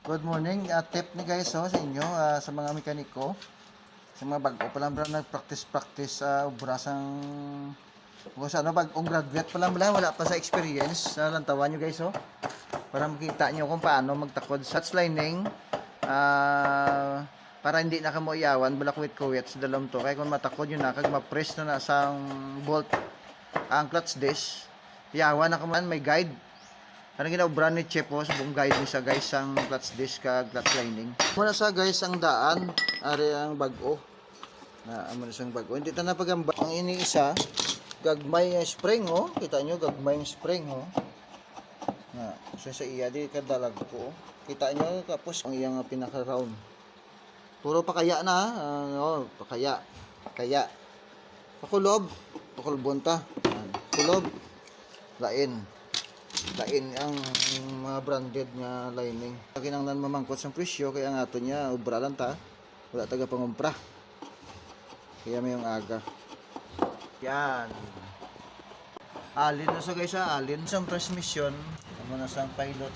Good morning. Tip ni guys sa inyo sa mga mekaniko, sa mga bago pa lang nag-practice brasang kung sa bagong graduate pa lang wala pa sa experience. Lantawan nyo guys para makita nyo kung paano magtakod sa lining para hindi na kamo iyawan kuwit sa dalawang to. Kaya kung matakod yun na kag ma-press na sa bolt ang clutch disc, iyawan na kamo may guide. Ano ginaubran ni Chepo sa buong guide ni sa guys ang clutch disc ka clutch lining. Muna sa guys ang daan, ari ang bago. Na amo sang bago. Hindi ta na pagamba ang iniisa gagmay spring kita nyo gagmay spring Na so sa iya di kadalag ko. Kita nyo tapos ang iyang pinaka round. Puro pakaya na pakaya. Kaya pakulob, pakulbon ta. Kulob lain ang mga branded nga lining. Kinanglan mamangkot sa presyo kaya ang ato niya ubra lang ta. Wala taga pangumpra. Kaya may yung aga. Yan. Alin na sa guys alin sa transmission. Amo na sa pilot